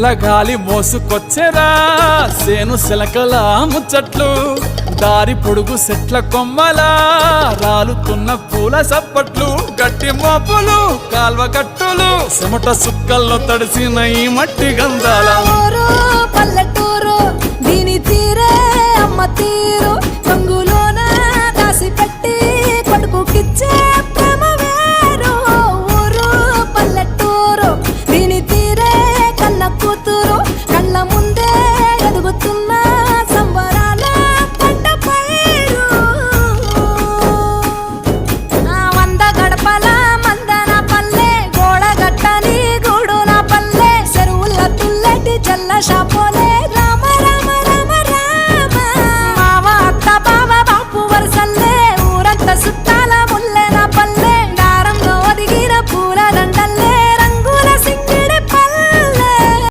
చల్లగాలి మోసుకొచ్చెరా సేను శిలకల ముచ్చట్లు దారి పొడుగు సెట్ల కొమ్మలా రాలుతున్న పూల సప్పట్లు గట్టి మోపులు కాల్వ గట్టులు చెమట సుక్కల్లో తడిసిన ఈ మట్టి గంధాల